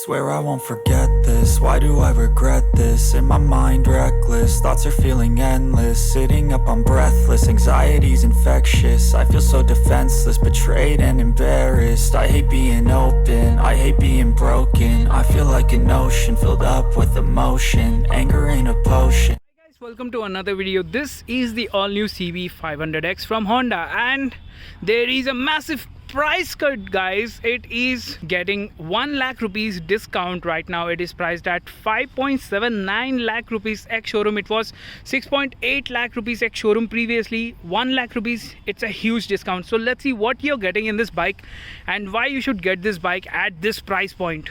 Swear I won't forget this, why do I regret this? In my mind reckless, thoughts are feeling endless. Sitting up I'm breathless, anxiety's infectious. I feel so defenseless, betrayed and embarrassed. I hate being open, I hate being broken. I feel like an ocean filled up with emotion. Anger ain't a potion. Hi guys, welcome to another video. This is the all new CB500X from Honda, and there is a massive price cut, guys. It is getting 1 lakh rupees discount right now. It is priced at 5.79 lakh rupees ex showroom. It was 6.8 lakh rupees ex showroom previously. 1 lakh rupees, it's a huge discount. So let's see what you're getting in this bike and why you should get this bike at this price point.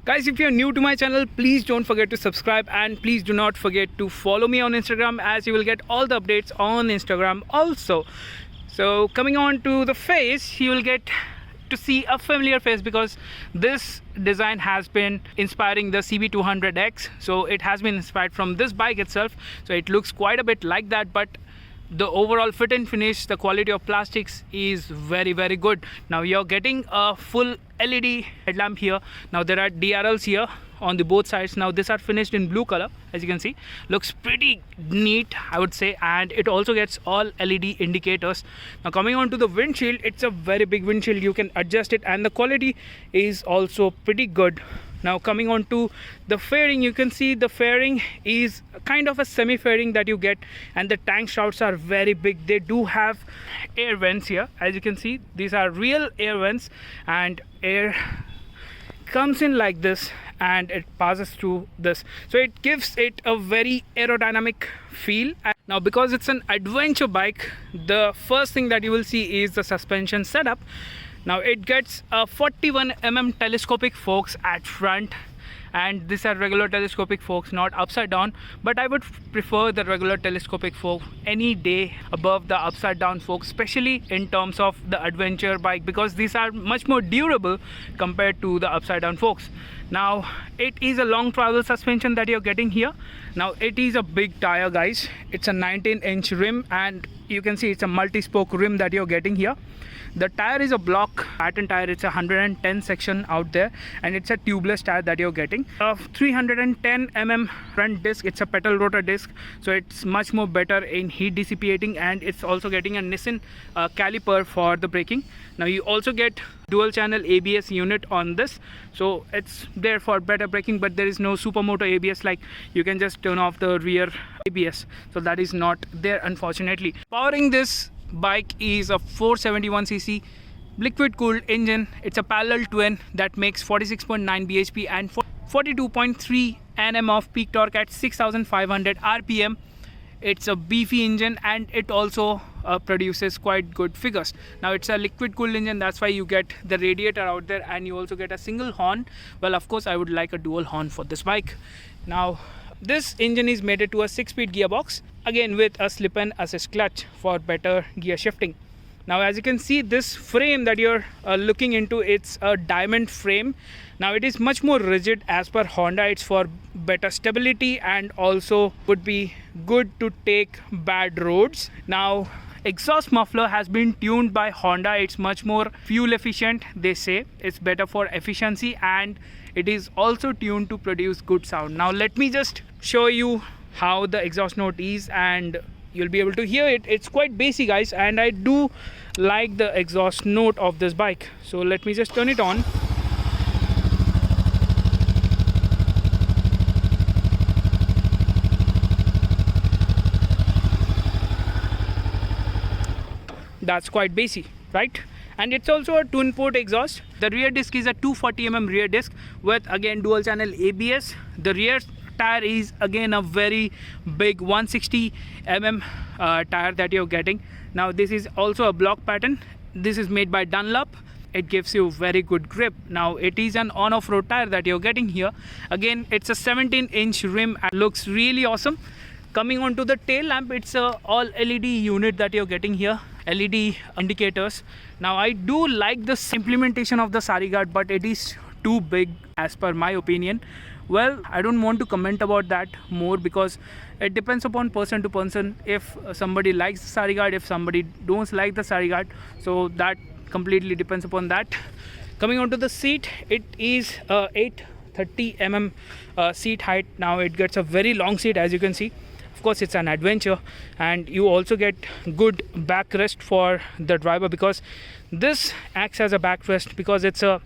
Guys, if you're new to my channel, please don't forget to subscribe, and please do not forget to follow me on Instagram, as you will get all the updates on Instagram also. So coming on to the face, you will get to see a familiar face because this design has been inspiring the CB200X. So it has been inspired from this bike itself. So it looks quite a bit like that, but the overall fit and finish, the quality of plastics is very good. Now you're getting a full LED headlamp here. Now there are DRLs here on the both sides. Now these are finished in blue color, as you can see. Looks pretty neat, I would say, and it also gets all LED indicators. Now coming on to the windshield, it's a very big windshield. You can adjust it, and the quality is also pretty good. Now coming on to the fairing, you can see the fairing is kind of a semi fairing that you get, and the tank shrouds are very big. They do have air vents here, as you can see. These are real air vents, and air comes in like this and it passes through this, so it gives it a very aerodynamic feel. Now because it's an adventure bike, the first thing that you will see is the suspension setup. Now it gets a 41mm telescopic forks at front, and these are regular telescopic forks, not upside down, but I would prefer the regular telescopic fork any day above the upside down fork, especially in terms of the adventure bike, because these are much more durable compared to the upside down forks. Now it is a long travel suspension that you're getting here. Now it is a big tire, guys. It's a 19-inch rim, and you can see it's a multi-spoke rim that you're getting here. The tire is a block pattern tire. It's a 110 section out there, and it's a tubeless tire that you're getting. A 310mm front disc. It's a pedal rotor disc, so it's much more better in heat dissipating, and it's also getting a Nissan caliper for the braking. Now you also get dual channel ABS unit on this, so it's there for better braking, but there is no supermoto ABS, like you can just turn off the rear ABS, so that is not there, unfortunately. Powering this bike is a 471cc liquid cooled engine. It's a parallel twin that makes 46.9 bhp and 42.3 Nm of peak torque at 6500 rpm. It's a beefy engine, and it also produces quite good figures. Now it's a liquid cooled engine, that's why you get the radiator out there, and you also get a single horn. Well, of course I would like a dual horn for this bike. Now this engine is mated to a 6-speed gearbox, again with a slip and assist clutch for better gear shifting. Now as you can see, this frame that you're looking into, it's a diamond frame. Now it is much more rigid as per Honda. It's for better stability, and also would be good to take bad roads. Now exhaust muffler has been tuned by Honda. It's much more fuel efficient, they say. It's better for efficiency, and it is also tuned to produce good sound. Now let me just show you how the exhaust note is, and you'll be able to hear it. It's quite bassy, guys, and I do like the exhaust note of this bike. So let me just turn it on. That's quite bassy, right? And it's also a twin port exhaust. The rear disc is a 240mm rear disc with again dual channel ABS. The rear tire is again a very big 160mm tire that you're getting. Now this is also a block pattern. This is made by Dunlop. It gives you very good grip. Now it is an on-off road tire that you're getting here. Again, it's a 17-inch rim and looks really awesome. Coming on to the tail lamp, it's a all LED unit that you're getting here. LED indicators. Now I do like the implementation of the sari guard, but it is too big as per my opinion. Well, I don't want to comment about that more, because it depends upon person to person. If somebody likes the sari guard, if somebody don't like the sari guard, so that completely depends upon that. Coming onto the seat, it is 8 30 seat height. Now it gets a very long seat, as you can see. Of course, it's an adventure, and you also get good backrest for the driver, because this acts as a backrest because it's a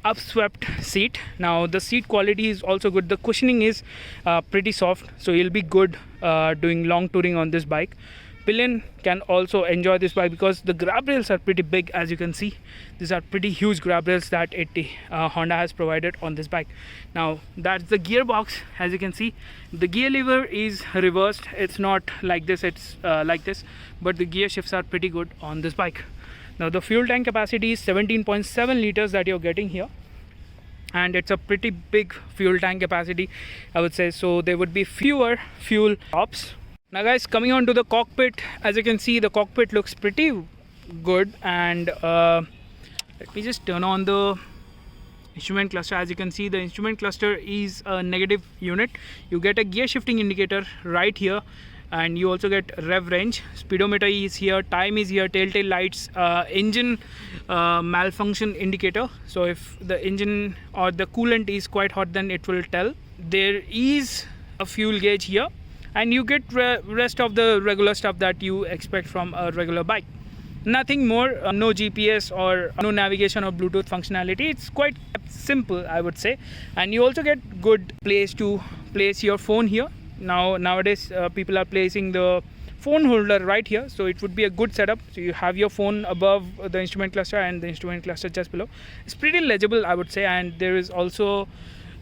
upswept seat. Now the seat quality is also good. The cushioning is pretty soft, so you'll be good doing long touring on this bike. Pillion can also enjoy this bike because the grab rails are pretty big, as you can see. These are pretty huge grab rails that Honda has provided on this bike. Now that's the gearbox. As you can see, the gear lever is reversed. It's not like this, it's like this, but the gear shifts are pretty good on this bike. Now the fuel tank capacity is 17.7 liters that you're getting here, and it's a pretty big fuel tank capacity, I would say. So there would be fewer fuel stops. Now guys, coming on to the cockpit, as you can see, the cockpit looks pretty good, and let me just turn on the instrument cluster. As you can see, the instrument cluster is a negative unit. You get a gear shifting indicator right here, and you also get rev range. Speedometer is here, time is here, telltale lights, engine malfunction indicator. So if the engine or the coolant is quite hot, then it will tell. There is a fuel gauge here, and you get rest of the regular stuff that you expect from a regular bike. Nothing more, no GPS or no navigation or Bluetooth functionality. It's quite simple, I would say. And you also get good place to place your phone here. Nowadays people are placing the phone holder right here, so it would be a good setup. So you have your phone above the instrument cluster and the instrument cluster just below. It's pretty legible, I would say, and there is also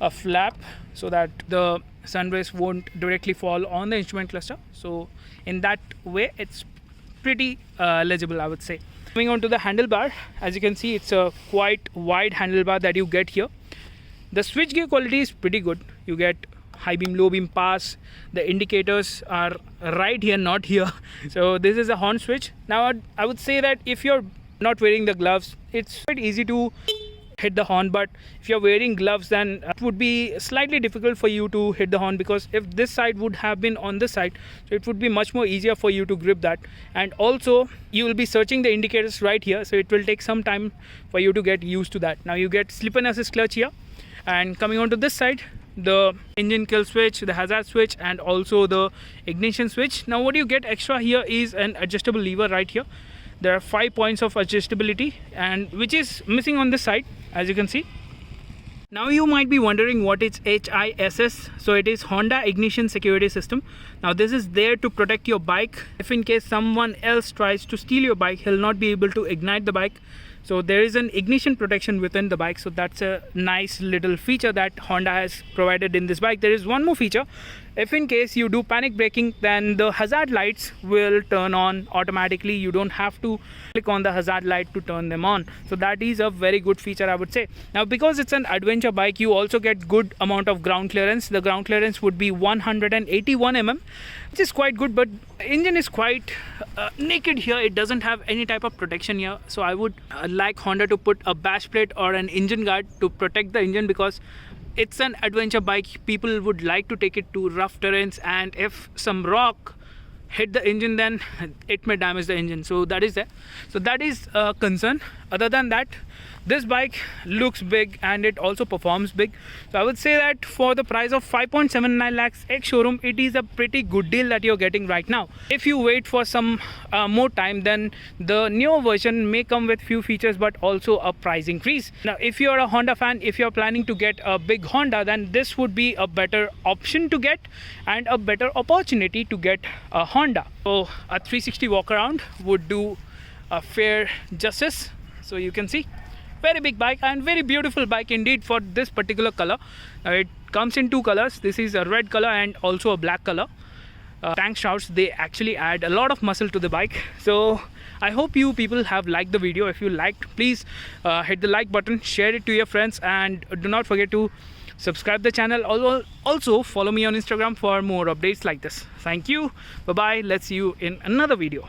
a flap so that the sun rays won't directly fall on the instrument cluster. So in that way, it's pretty legible, I would say. Moving on to the handlebar, as you can see, it's a quite wide handlebar that you get here. The switch gear quality is pretty good. You get high beam, low beam, pass. The indicators are right here, not here. So this is a horn switch. Now I would say that if you're not wearing the gloves, it's quite easy to hit the horn, but if you're wearing gloves, then it would be slightly difficult for you to hit the horn, because if this side would have been on this side, so it would be much more easier for you to grip that. And also you will be searching the indicators right here, so it will take some time for you to get used to that. Now you get slip and assist clutch here, and coming on to this side, the engine kill switch, the hazard switch, and also the ignition switch. Now what you get extra here is an adjustable lever right here. There are 5 points of adjustability, and which is missing on this side, as you can see. Now you might be wondering what is HISS. So it is Honda Ignition Security System. Now this is there to protect your bike. If in case someone else tries to steal your bike, he'll not be able to ignite the bike. So there is an ignition protection within the bike. So that's a nice little feature that Honda has provided in this bike. There is one more feature. If in case you do panic braking, then the hazard lights will turn on automatically. You don't have to click on the hazard light to turn them on. So that is a very good feature, I would say. Now because it's an adventure bike, you also get good amount of ground clearance. The ground clearance would be 181 mm, which is quite good, but engine is quite naked here. It doesn't have any type of protection here. So I would like Honda to put a bash plate or an engine guard to protect the engine, because it's an adventure bike. People would like to take it to rough terrains, and if some rock hit the engine, then it may damage the engine. So that is there. So that is a concern. Other than that, this bike looks big and it also performs big. So I would say that for the price of 5.79 lakhs ex-showroom, it is a pretty good deal that you're getting right now. If you wait for some more time, then the newer version may come with few features but also a price increase. Now if you're a Honda fan, if you're planning to get a big Honda, then this would be a better option to get and a better opportunity to get a Honda. So a 360 walk around would do a fair justice. So you can see, very big bike and very beautiful bike indeed for this particular color. It comes in two colors. This is a red color and also a black color. Tank shrouds, they actually add a lot of muscle to the bike. So I hope you people have liked the video. If you liked, please hit the like button, share it to your friends, and do not forget to subscribe the channel. Also follow me on Instagram for more updates like this. Thank you. Bye bye. Let's see you in another video.